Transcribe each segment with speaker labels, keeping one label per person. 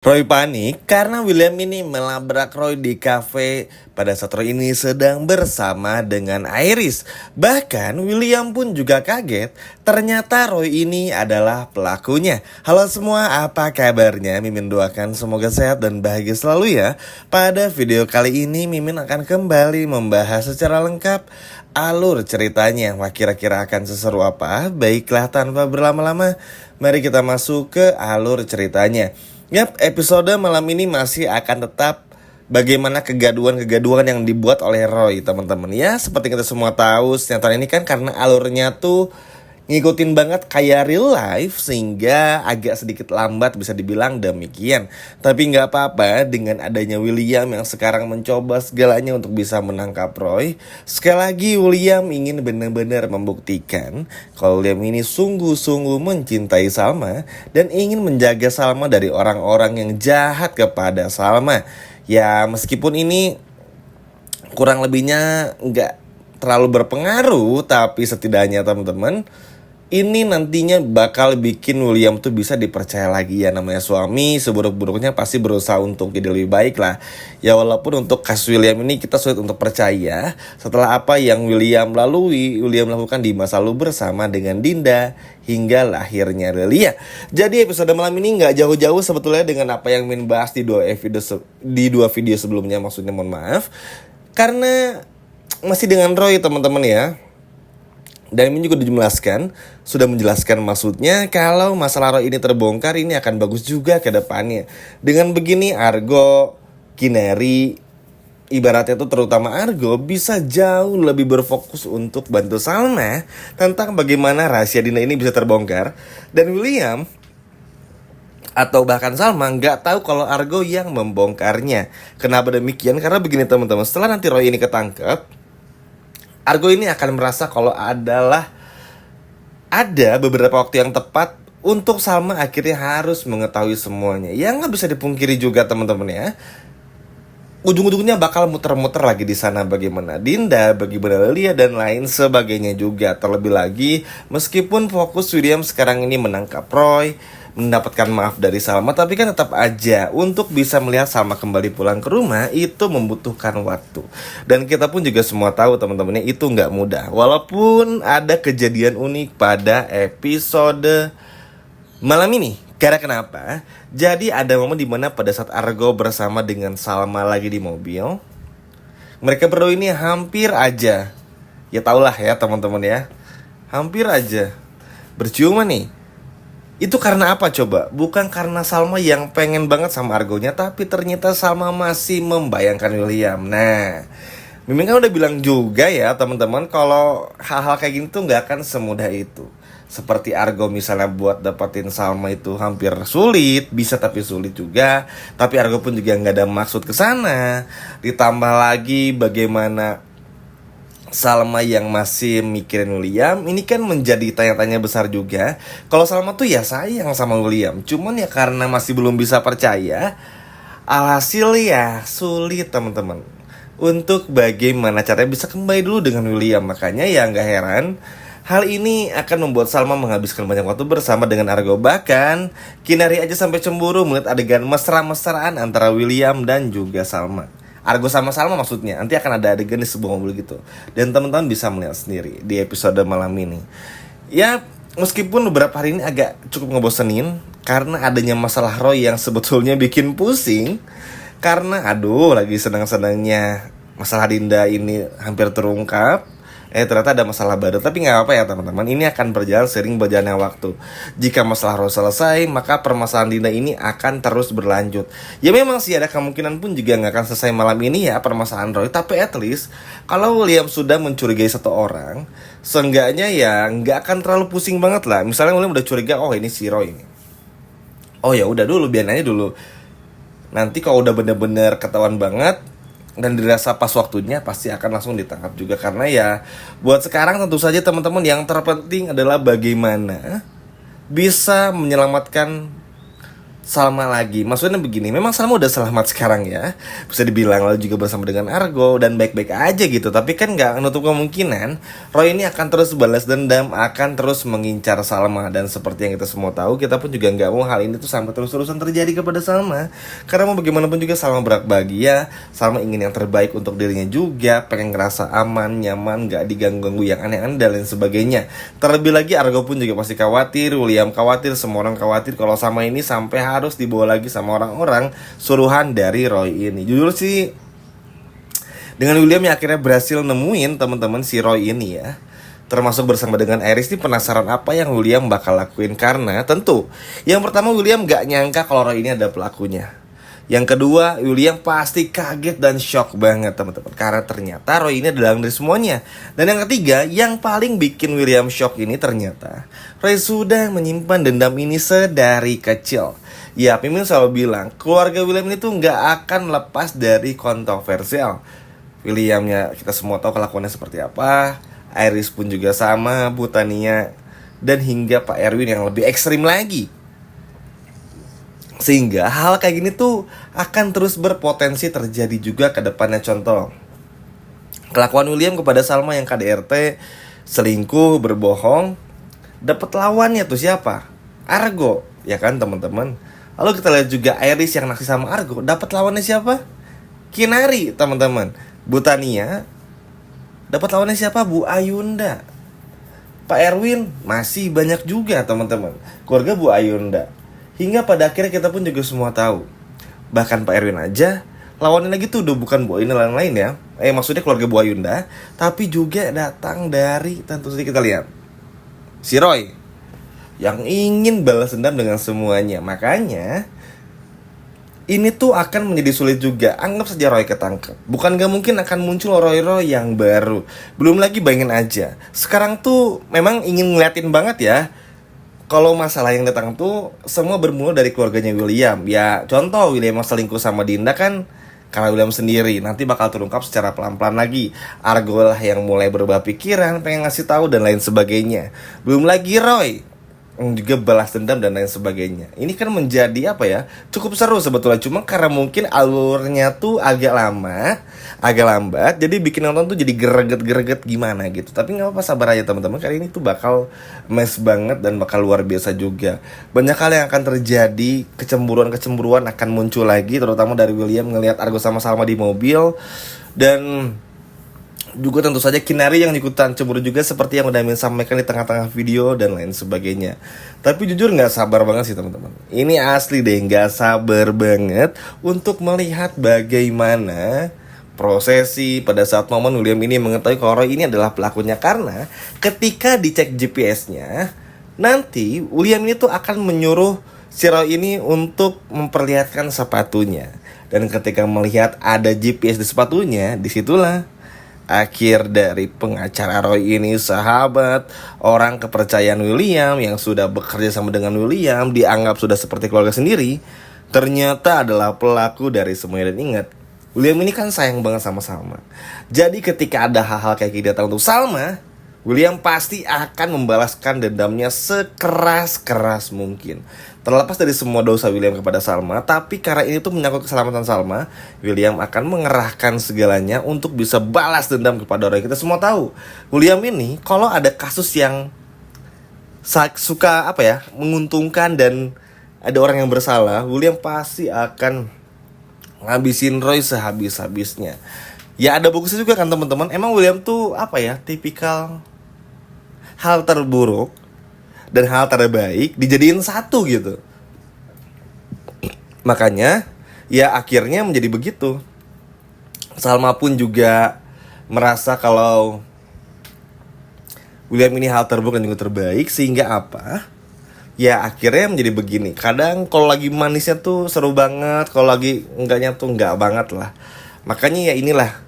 Speaker 1: Roy panik karena William ini melabrak Roy di kafe pada saat Roy ini sedang bersama dengan Iris. Bahkan William pun juga kaget, ternyata Roy ini adalah pelakunya. Halo semua, apa kabarnya? Mimin doakan semoga sehat dan bahagia selalu ya. Pada video kali ini Mimin akan kembali membahas secara lengkap alur ceritanya. Wah, kira-kira akan seseru apa? Baiklah, tanpa berlama-lama, mari kita masuk ke alur ceritanya. Yap, episode malam ini masih akan tetap bagaimana kegaduhan-kegaduhan yang dibuat oleh Roy, teman-teman. Ya, seperti kita semua tahu, sinetron ini kan karena alurnya tuh ngikutin banget kayak real life, sehingga agak sedikit lambat bisa dibilang demikian. Tapi nggak apa-apa, dengan adanya William yang sekarang mencoba segalanya untuk bisa menangkap Roy. Sekali lagi William ingin benar-benar membuktikan kalau William ini sungguh-sungguh mencintai Salma dan ingin menjaga Salma dari orang-orang yang jahat kepada Salma. Ya, meskipun ini kurang lebihnya nggak terlalu berpengaruh, tapi setidaknya teman-teman, ini nantinya bakal bikin William tuh bisa dipercaya lagi. Ya, namanya suami seburuk-buruknya pasti berusaha untuk jadi lebih baik lah. Ya, walaupun untuk kasus William ini kita sulit untuk percaya setelah apa yang William lakukan di masa lalu bersama dengan Dinda hingga lahirnya Lilia. Jadi episode malam ini nggak jauh-jauh sebetulnya dengan apa yang Min bahas di dua video sebelumnya, maksudnya mohon maaf. Karena masih dengan Roy, teman-teman ya. Dan ini juga sudah menjelaskan maksudnya kalau masalah Roy ini terbongkar, ini akan bagus juga ke depannya. Dengan begini Argo, Kineri, ibaratnya tuh terutama Argo bisa jauh lebih berfokus untuk bantu Salma tentang bagaimana rahasia Dinda ini bisa terbongkar. Dan William atau bahkan Salma nggak tahu kalau Argo yang membongkarnya. Kenapa demikian? Karena begini teman-teman, setelah nanti Roy ini ketangkep, Argo ini akan merasa kalau ada beberapa waktu yang tepat untuk Salma akhirnya harus mengetahui semuanya. Yang nggak bisa dipungkiri juga teman-teman ya, ujung-ujungnya bakal muter-muter lagi di sana, bagaimana Dinda, bagaimana Lilia dan lain sebagainya juga. Terlebih lagi meskipun fokus William sekarang ini menangkap Roy, mendapatkan maaf dari Salma, tapi kan tetap aja untuk bisa melihat Salma kembali pulang ke rumah itu membutuhkan waktu. Dan kita pun juga semua tahu teman-temannya itu nggak mudah. Walaupun ada kejadian unik pada episode malam ini. Karena kenapa? Jadi ada momen dimana pada saat Argo bersama dengan Salma lagi di mobil, mereka berdua ini hampir aja, ya tahulah ya teman-teman ya, hampir aja berciuman nih. Itu karena apa coba? Bukan karena Salma yang pengen banget sama Argonya, tapi ternyata Salma masih membayangkan William. Nah, Mimin kan udah bilang juga ya teman-teman, kalau hal-hal kayak gini tuh gak akan semudah itu. Seperti Argo misalnya buat dapetin Salma itu hampir sulit, bisa tapi sulit juga. Tapi Argo pun juga gak ada maksud ke sana. Ditambah lagi bagaimana Salma yang masih mikirin William, ini kan menjadi tanya-tanya besar juga. Kalau Salma tuh ya sayang sama William, cuman ya karena masih belum bisa percaya, alhasil ya sulit teman-teman untuk bagaimana caranya bisa kembali dulu dengan William. Makanya ya gak heran hal ini akan membuat Salma menghabiskan banyak waktu bersama dengan Argo. Bahkan Kinari aja sampai cemburu melihat adegan mesra-mesraan antara William dan juga Salma. Argo sama Salma maksudnya. Nanti akan ada adegan di sebuah mobil gitu. Dan teman-teman bisa melihat sendiri di episode malam ini. Ya, meskipun beberapa hari ini agak cukup ngebosenin karena adanya masalah Roy yang sebetulnya bikin pusing. Karena lagi senang-senangnya masalah Dinda ini hampir terungkap, ternyata ada masalah baru. Tapi gak apa-apa ya teman-teman, ini akan berjalan sering berjalannya waktu. Jika masalah Roy selesai, maka permasalahan Dinda ini akan terus berlanjut. Ya memang sih ada kemungkinan pun juga gak akan selesai malam ini ya permasalahan Roy. Tapi at least kalau William sudah mencurigai satu orang, seenggaknya ya gak akan terlalu pusing banget lah. Misalnya William udah curiga, oh ini si Roy ini, oh ya udah dulu, biarin aja dulu. Nanti kalau udah bener-bener ketahuan banget dan dirasa pas waktunya, pasti akan langsung ditangkap juga. Karena ya buat sekarang tentu saja teman-teman yang terpenting adalah bagaimana bisa menyelamatkan Salma lagi. Maksudnya begini, memang Salma udah selamat sekarang ya, bisa dibilang, lalu juga bersama dengan Argo dan baik-baik aja gitu. Tapi kan nggak menutup kemungkinan Roy ini akan terus balas dendam, akan terus mengincar Salma. Dan seperti yang kita semua tahu, kita pun juga nggak mau hal ini tuh sampai terus-terusan terjadi kepada Salma. Karena mau bagaimanapun juga Salma berhak bahagia, Salma ingin yang terbaik untuk dirinya juga, pengen ngerasa aman, nyaman, nggak diganggu-ganggu yang aneh-aneh dan lain sebagainya. Terlebih lagi Argo pun juga pasti khawatir, William khawatir, semua orang khawatir kalau Salma ini sampai harus dibawa lagi sama orang-orang suruhan dari Roy ini. Jujur sih, dengan William yang akhirnya berhasil nemuin teman-teman si Roy ini ya, termasuk bersama dengan Iris, nih penasaran apa yang William bakal lakuin. Karena tentu yang pertama, William gak nyangka kalau Roy ini ada pelakunya. Yang kedua, William pasti kaget dan shock banget teman-teman, karena ternyata Roy ini adalah dari semuanya. Dan yang ketiga, yang paling bikin William shock ini, ternyata Roy sudah menyimpan dendam ini sedari kecil. Ya, Mimin selalu bilang keluarga William ini tuh gak akan lepas dari kontroversial. Williamnya kita semua tahu kelakuannya seperti apa, Iris pun juga sama, Bu Tania, dan hingga Pak Erwin yang lebih ekstrim lagi. Sehingga hal kayak gini tuh akan terus berpotensi terjadi juga ke depannya. Contoh, kelakuan William kepada Salma yang KDRT, selingkuh, berbohong, dapat lawannya tuh siapa? Argo, ya kan teman-teman. Lalu kita lihat juga Iris yang naksir sama Argo, dapat lawannya siapa? Kinari, teman-teman. Bu Tania dapat lawannya siapa? Bu Ayunda. Pak Erwin masih banyak juga teman-teman, keluarga Bu Ayunda. Hingga pada akhirnya kita pun juga semua tahu, bahkan Pak Erwin aja lawannya lagi tuh udah bukan Bu Ayunda lain-lain ya, maksudnya keluarga Bu Ayunda, tapi juga datang dari, tentu saja kita lihat, si Roy yang ingin balas dendam dengan semuanya. Makanya ini tuh akan menjadi sulit juga. Anggap saja Roy ketangkep, bukan gak mungkin akan muncul Roy-Roy yang baru. Belum lagi bayangin aja, sekarang tuh memang ingin ngeliatin banget ya, kalau masalah yang datang tuh semua bermula dari keluarganya William. Ya contoh, William yang selingkuh sama Dinda kan karena William sendiri. Nanti bakal terungkap secara pelan-pelan lagi. Argo lah yang mulai berubah pikiran, pengen ngasih tahu dan lain sebagainya. Belum lagi Roy juga balas dendam dan lain sebagainya. Ini kan menjadi apa ya, cukup seru sebetulnya. Cuma karena mungkin alurnya tuh agak lama, agak lambat, jadi bikin nonton tuh jadi greget-greget gimana gitu. Tapi gak apa-apa, sabar aja teman-teman, kali ini tuh bakal mess banget dan bakal luar biasa juga. Banyak hal yang akan terjadi, kecemburuan akan muncul lagi, terutama dari William ngelihat Argo sama Salma di mobil. Dan juga tentu saja Kinari yang ikutan cemburu juga, seperti yang udah Min sampaikan di tengah-tengah video dan lain sebagainya. Tapi jujur gak sabar banget sih teman-teman. Ini asli deh, gak sabar banget untuk melihat bagaimana prosesi pada saat momen William ini mengetahui kalau Roy ini adalah pelakunya. Karena ketika dicek GPS-nya, nanti William ini tuh akan menyuruh si Roy ini untuk memperlihatkan sepatunya. Dan ketika melihat ada GPS di sepatunya, disitulah akhir dari pengacara Roy ini, sahabat, orang kepercayaan William yang sudah bekerja sama dengan William, dianggap sudah seperti keluarga sendiri, ternyata adalah pelaku dari semuanya. Dan ingat, William ini kan sayang banget sama Salma. Jadi ketika ada hal-hal kayak gini datang untuk Salma, William pasti akan membalaskan dendamnya sekeras-keras mungkin. Terlepas dari semua dosa William kepada Salma, tapi karena ini tuh menyangkut keselamatan Salma, William akan mengerahkan segalanya untuk bisa balas dendam kepada Roy. Kita semua tahu, William ini kalau ada kasus yang suka apa ya, menguntungkan dan ada orang yang bersalah, William pasti akan ngabisin Roy sehabis-habisnya. Ya ada bagusnya juga kan teman-teman. Emang William tuh apa ya, tipikal hal terburuk dan hal terbaik dijadiin satu gitu. Makanya ya akhirnya menjadi begitu. Salma pun juga merasa kalau William ini hal terburuk dan juga terbaik. Sehingga apa, ya akhirnya menjadi begini. Kadang kalau lagi manisnya tuh seru banget, kalau lagi enggaknya tuh enggak banget lah. Makanya ya inilah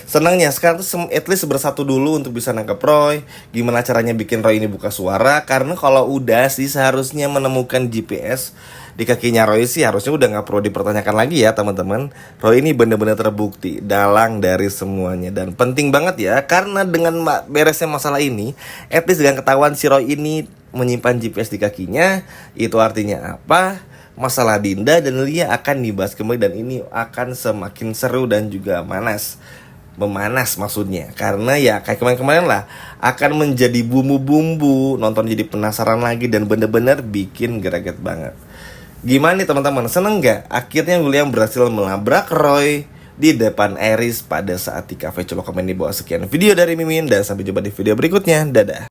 Speaker 1: senangnya sekarang tuh at least bersatu dulu untuk bisa nangkep Roy. Gimana caranya bikin Roy ini buka suara. Karena kalau udah sih seharusnya menemukan GPS di kakinya Roy sih harusnya udah gak perlu dipertanyakan lagi ya teman-teman. Roy ini benar-benar terbukti dalang dari semuanya. Dan penting banget ya, karena dengan beresnya masalah ini, at least dengan ketahuan si Roy ini menyimpan GPS di kakinya, itu artinya apa? masalah Dinda dan Lia akan dibahas kembali, dan ini akan semakin seru dan juga memanas maksudnya, karena ya kayak kemarin-kemarin lah, akan menjadi bumbu-bumbu, nonton jadi penasaran lagi dan bener-bener bikin greget banget. Gimana nih teman-teman, seneng gak akhirnya William berhasil melabrak Roy di depan Iris pada saat di cafe? Coba komen di bawah. Sekian video dari Mimin dan sampai jumpa di video berikutnya, dadah.